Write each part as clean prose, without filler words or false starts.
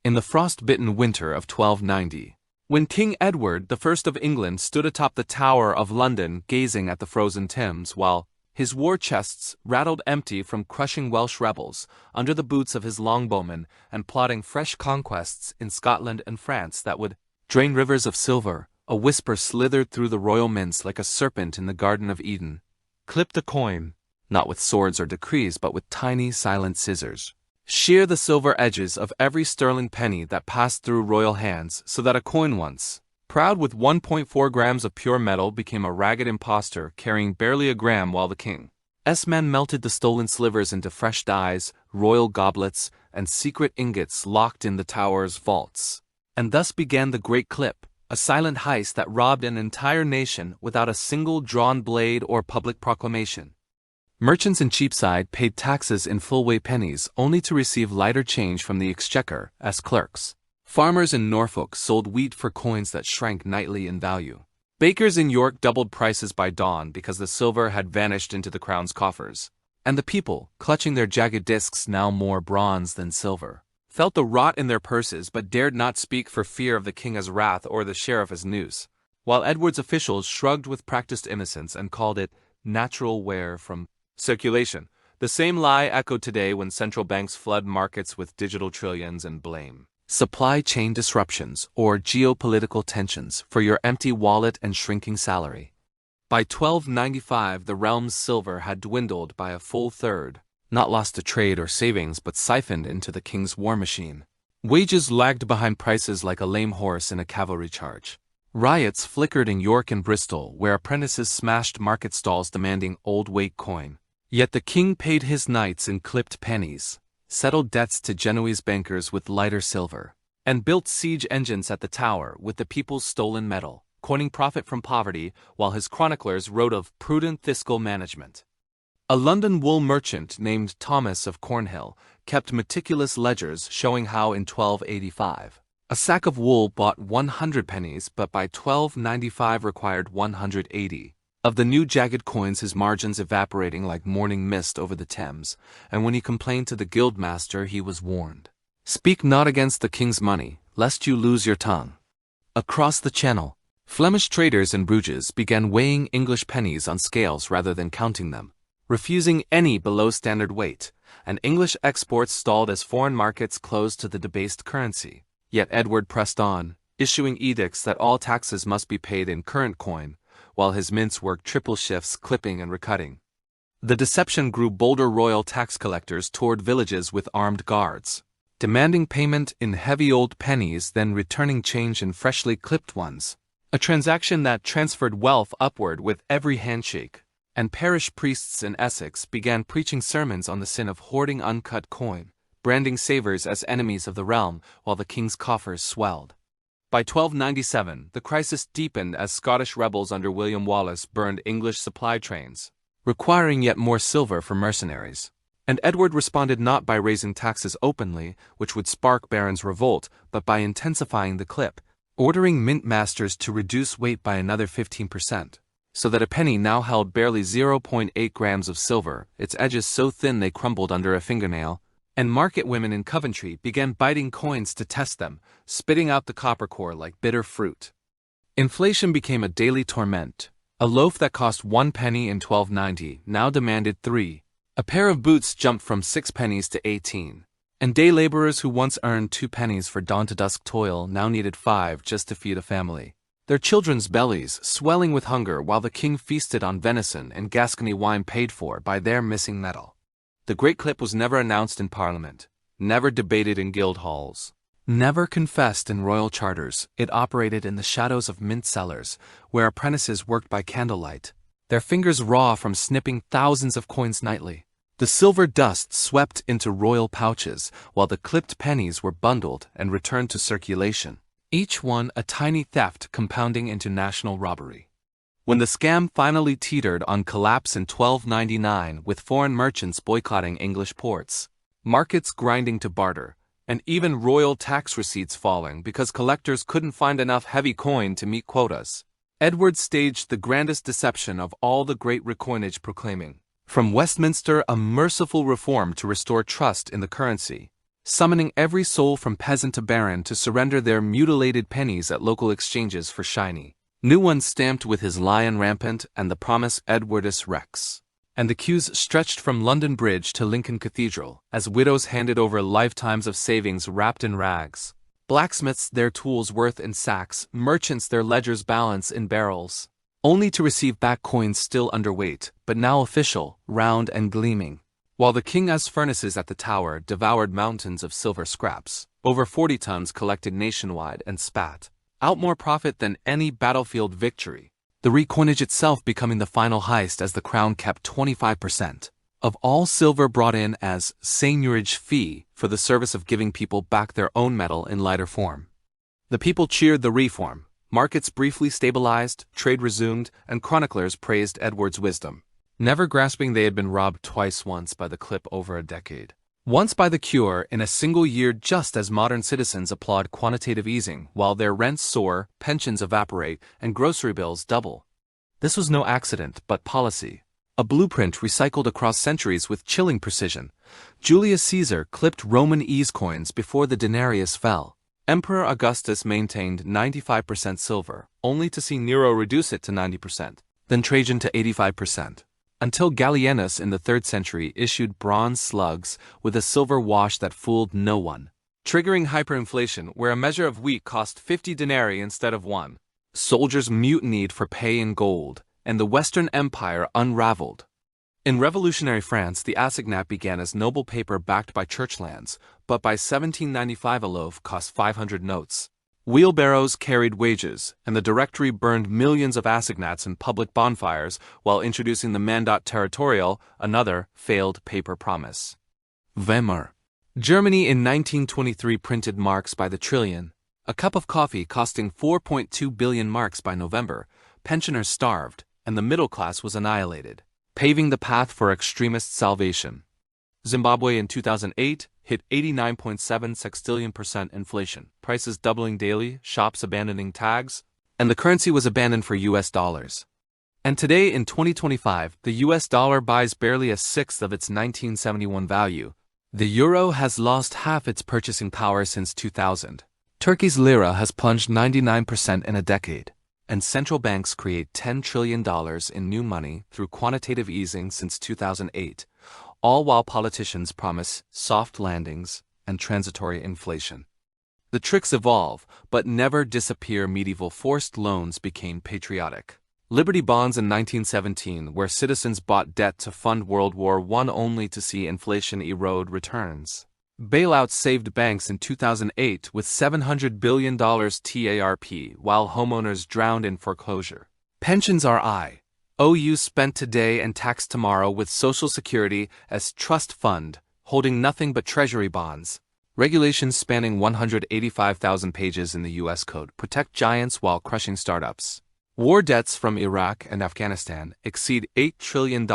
in the frost-bitten winter of 1290. When King Edward I of England stood atop the Tower of London gazing at the frozen Thames while his war chests rattled empty from crushing Welsh rebels under the boots of his longbowmen and plotting fresh conquests in Scotland and France that would drain rivers of silver, a whisper slithered through the royal mints like a serpent in the Garden of Eden. Clip the coin, not with swords or decrees but with tiny silent scissors. Shear the silver edges of every sterling penny that passed through royal hands so that a coin once proud with 1.4 grams of pure metal became a ragged impostor carrying barely a gram while the king's men melted the stolen slivers into fresh dies, royal goblets, and secret ingots locked in the tower's vaults. And thus began the Great Clip, a silent heist that robbed an entire nation without a single drawn blade or public proclamation. Merchants in Cheapside paid taxes in full-weight pennies only to receive lighter change from the exchequer as clerks. Farmers in Norfolk sold wheat for coins that shrank nightly in value. Bakers in York doubled prices by dawn because the silver had vanished into the crown's coffers. And the people, clutching their jagged discs now more bronze than silver, felt the rot in their purses but dared not speak for fear of the king's wrath or the sheriff's noose, while Edward's officials shrugged with practiced innocence and called it natural wear from circulation. The same lie echoed today when central banks flood markets with digital trillions and blame supply chain disruptions or geopolitical tensions for your empty wallet and shrinking salary. By 1295, the realm's silver had dwindled by a full third, not lost to trade or savings but siphoned into the king's war machine. Wages lagged behind prices like a lame horse in a cavalry charge. Riots flickered in York and Bristol, where apprentices smashed market stalls demanding old weight coin. Yet the king paid his knights in clipped pennies, settled debts to Genoese bankers with lighter silver, and built siege engines at the Tower with the people's stolen metal, coining profit from poverty while his chroniclers wrote of prudent fiscal management. A London wool merchant named Thomas of Cornhill kept meticulous ledgers showing how in 1285, a sack of wool bought 100 pennies but by 1295 required 180. Of the new jagged coins, his margins evaporating like morning mist over the Thames, and when he complained to the guildmaster he was warned, "Speak not against the king's money, lest you lose your tongue." Across the Channel, Flemish traders in Bruges began weighing English pennies on scales rather than counting them, refusing any below standard weight, and English exports stalled as foreign markets closed to the debased currency. Yet Edward pressed on, issuing edicts that all taxes must be paid in current coin, while his mints worked triple shifts clipping and recutting. The deception grew. Bolder royal tax collectors toured villages with armed guards, demanding payment in heavy old pennies then returning change in freshly clipped ones, a transaction that transferred wealth upward with every handshake, and parish priests in Essex began preaching sermons on the sin of hoarding uncut coin, branding savers as enemies of the realm while the king's coffers swelled. By 1297, the crisis deepened as Scottish rebels under William Wallace burned English supply trains, requiring yet more silver for mercenaries. And Edward responded not by raising taxes openly, which would spark barons' revolt, but by intensifying the clip, ordering mint masters to reduce weight by another 15%, so that a penny now held barely 0.8 grams of silver, its edges so thin they crumbled under a fingernail, and market women in Coventry began biting coins to test them, spitting out the copper core like bitter fruit. Inflation became a daily torment. A loaf that cost 1 penny in 1290 now demanded 3. A pair of boots jumped from 6 pennies to 18. And day laborers who once earned 2 pennies for dawn-to-dusk toil now needed 5 just to feed a family, their children's bellies swelling with hunger while the king feasted on venison and Gascony wine paid for by their missing metal. The Great Clip was never announced in Parliament, never debated in guild halls, never confessed in royal charters. It operated in the shadows of mint cellars, where apprentices worked by candlelight, their fingers raw from snipping thousands of coins nightly. The silver dust swept into royal pouches, while the clipped pennies were bundled and returned to circulation, each one a tiny theft compounding into national robbery. When the scam finally teetered on collapse in 1299 with foreign merchants boycotting English ports, markets grinding to barter, and even royal tax receipts falling because collectors couldn't find enough heavy coin to meet quotas, Edward staged the grandest deception of all the Great Recoinage, proclaiming, from Westminster, a merciful reform to restore trust in the currency, summoning every soul from peasant to baron to surrender their mutilated pennies at local exchanges for shiny new ones stamped with his lion rampant and the promise Edwardus Rex. And the queues stretched from London Bridge to Lincoln Cathedral, as widows handed over lifetimes of savings wrapped in rags. Blacksmiths their tools worth in sacks, merchants their ledgers balance in barrels, only to receive back coins still underweight, but now official, round and gleaming. While the king's furnaces at the tower devoured mountains of silver scraps, over 40 tons collected nationwide and spat out more profit than any battlefield victory. The recoinage itself becoming the final heist as the crown kept 25% of all silver brought in as seigniorage fee for the service of giving people back their own metal in lighter form. The people cheered the reform, markets briefly stabilized, trade resumed, and chroniclers praised Edward's wisdom, never grasping they had been robbed twice, once by the clip over a decade, once by the cure in a single year, just as modern citizens applaud quantitative easing while their rents soar, pensions evaporate, and grocery bills double. This was no accident but policy, a blueprint recycled across centuries with chilling precision. Julius Caesar clipped Roman ease coins before the denarius fell. Emperor Augustus maintained 95% silver, only to see Nero reduce it to 90%, then Trajan to 85%. Until Gallienus in the 3rd century issued bronze slugs with a silver wash that fooled no one, triggering hyperinflation where a measure of wheat cost 50 denarii instead of 1. Soldiers mutinied for pay in gold, and the Western Empire unraveled. In revolutionary France, the assignat began as noble paper backed by church lands, but by 1795 a loaf cost 500 notes. Wheelbarrows carried wages, and the Directory burned millions of assignats in public bonfires while introducing the mandat territorial, another failed paper promise. Weimar. Germany in 1923 printed marks by the trillion. A cup of coffee costing 4.2 billion marks by November, pensioners starved, and the middle class was annihilated, paving the path for extremist salvation. Zimbabwe in 2008 hit 89.7 sextillion% inflation, prices doubling daily, shops abandoning tags, and the currency was abandoned for US dollars. And today in 2025, the US dollar buys barely a sixth of its 1971 value. The euro has lost half its purchasing power since 2000. Turkey's lira has plunged 99% in a decade, and central banks create $10 trillion in new money through quantitative easing since 2008. All while politicians promise soft landings and transitory inflation. The tricks evolve, but never disappear. Medieval forced loans became patriotic. Liberty bonds in 1917, where citizens bought debt to fund World War I only to see inflation erode returns. Bailouts saved banks in 2008 with $700 billion TARP, while homeowners drowned in foreclosure. Pensions are IOU spent today and taxed tomorrow, with Social Security as trust fund, holding nothing but treasury bonds. Regulations spanning 185,000 pages in the U.S. Code protect giants while crushing startups. War debts from Iraq and Afghanistan exceed $8 trillion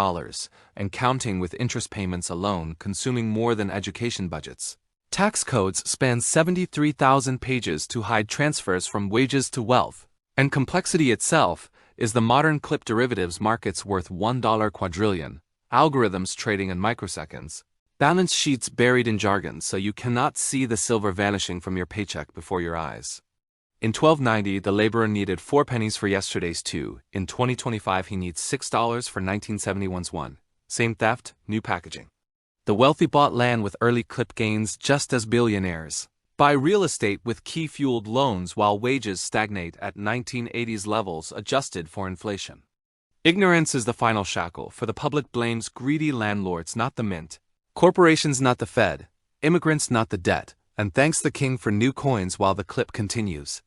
and counting, with interest payments alone consuming more than education budgets. Tax codes span 73,000 pages to hide transfers from wages to wealth, and complexity itself is the modern clip derivatives markets worth $1 quadrillion, algorithms trading in microseconds, balance sheets buried in jargon so you cannot see the silver vanishing from your paycheck before your eyes. In 1290, the laborer needed 4 pennies for yesterday's 2. In 2025, he needs $6 for 1971's 1. Same theft, new packaging. The wealthy bought land with early clip gains just as billionaires buy real estate with key-fueled loans while wages stagnate at 1980s levels adjusted for inflation. Ignorance is the final shackle, for the public blames greedy landlords, not the mint, corporations, not the Fed, immigrants, not the debt, and thanks the king for new coins while the clip continues.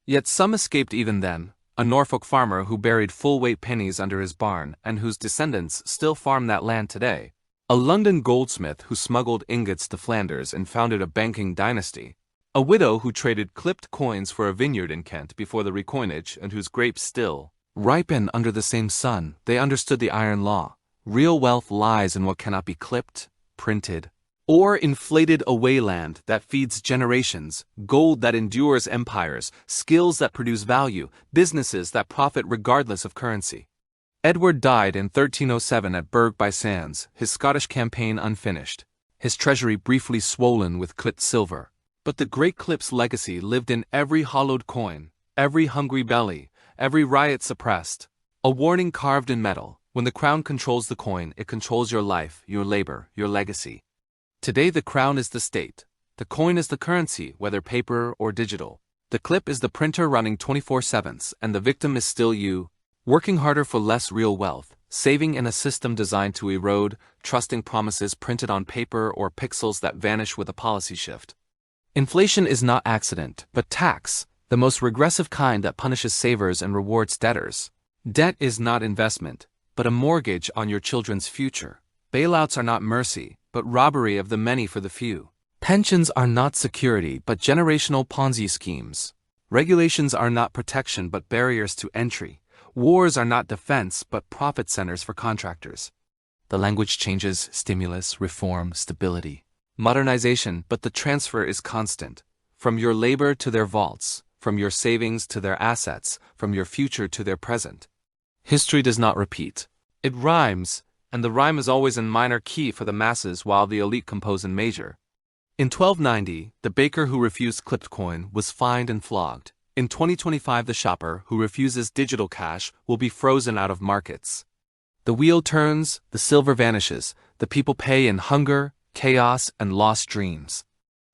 Yet some escaped even then, a Norfolk farmer who buried full-weight pennies under his barn and whose descendants still farm that land today. A London goldsmith who smuggled ingots to Flanders and founded a banking dynasty. A widow who traded clipped coins for a vineyard in Kent before the recoinage and whose grapes still ripen under the same sun. They understood the iron law. Real wealth lies in what cannot be clipped, printed, or inflated away. Land that feeds generations, gold that endures empires, skills that produce value, businesses that profit regardless of currency. Edward died in 1307 at Berg by Sands, his Scottish campaign unfinished. his treasury briefly swollen with clipped silver. But the Great Clip's legacy lived in every hollowed coin, every hungry belly, every riot suppressed. A warning carved in metal: when the crown controls the coin, it controls your life, your labor, your legacy. Today the crown is the state. The coin is the currency, whether paper or digital. The clip is the printer running 24/7, and the victim is still you, working harder for less real wealth, saving in a system designed to erode, trusting promises printed on paper or pixels that vanish with a policy shift. Inflation is not accident, but tax, the most regressive kind that punishes savers and rewards debtors. Debt is not investment, but a mortgage on your children's future. Bailouts are not mercy, but robbery of the many for the few. Pensions are not security, but generational Ponzi schemes. Regulations are not protection, but barriers to entry. Wars are not defense, but profit centers for contractors. The language changes: stimulus, reform, stability, modernization, but the transfer is constant. From your labor to their vaults, from your savings to their assets, from your future to their present. History does not repeat. It rhymes, and the rhyme is always in minor key for the masses while the elite compose in major. In 1290, the baker who refused clipped coin was fined and flogged. In 2025, the shopper who refuses digital cash will be frozen out of markets. The wheel turns, the silver vanishes, the people pay in hunger, chaos, and lost dreams.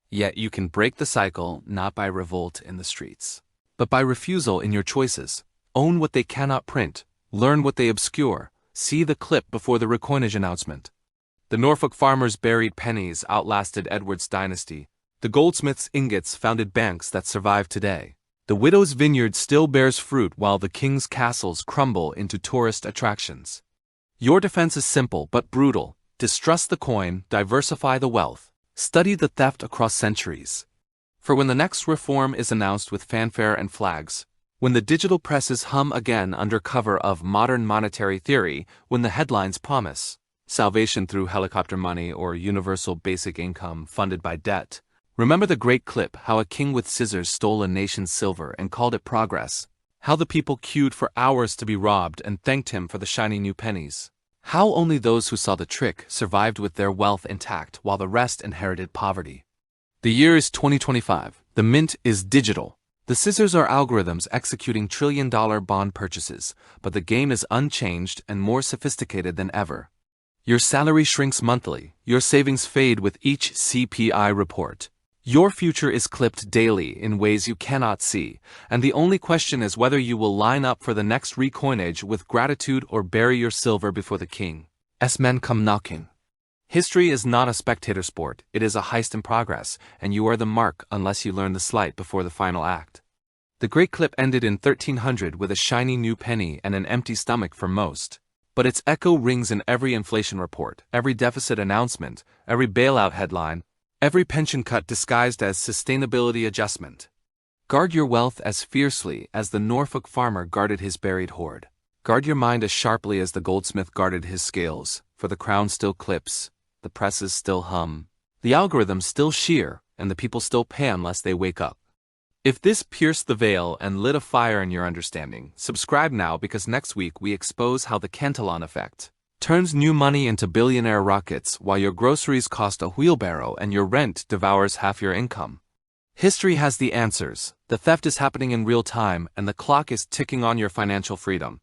Yet you can break the cycle not by revolt in the streets, but by refusal in your choices. Own what they cannot print, learn what they obscure, see the clip before the recoinage announcement. The Norfolk farmers' buried pennies outlasted Edward's dynasty. The goldsmiths' ingots founded banks that survive today. The widow's vineyard still bears fruit while the king's castles crumble into tourist attractions. Your defense is simple but brutal. Distrust the coin, diversify the wealth, study the theft across centuries. For when the next reform is announced with fanfare and flags, when the digital presses hum again under cover of modern monetary theory, when the headlines promise salvation through helicopter money or universal basic income funded by debt, remember the great clip: how a king with scissors stole a nation's silver and called it progress. How the people queued for hours to be robbed and thanked him for the shiny new pennies. How only those who saw the trick survived with their wealth intact while the rest inherited poverty. The year is 2025. The mint is digital. The scissors are algorithms executing trillion-dollar bond purchases, but the game is unchanged and more sophisticated than ever. Your salary shrinks monthly, your savings fade with each CPI report. Your future is clipped daily in ways you cannot see, and the only question is whether you will line up for the next recoinage with gratitude or bury your silver before the king's men come knocking. History is not a spectator sport, it is a heist in progress, and you are the mark unless you learn the sleight before the final act. The great clip ended in 1300 with a shiny new penny and an empty stomach for most. But its echo rings in every inflation report, every deficit announcement, every bailout headline, every pension cut disguised as sustainability adjustment. Guard your wealth as fiercely as the Norfolk farmer guarded his buried hoard. Guard your mind as sharply as the goldsmith guarded his scales, for the crown still clips, the presses still hum, the algorithms still shear, and the people still pay unless they wake up. If this pierced the veil and lit a fire in your understanding, subscribe now, because next week we expose how the Cantillon effect turns new money into billionaire rockets while your groceries cost a wheelbarrow and your rent devours half your income. History has the answers. The theft is happening in real time and the clock is ticking on your financial freedom.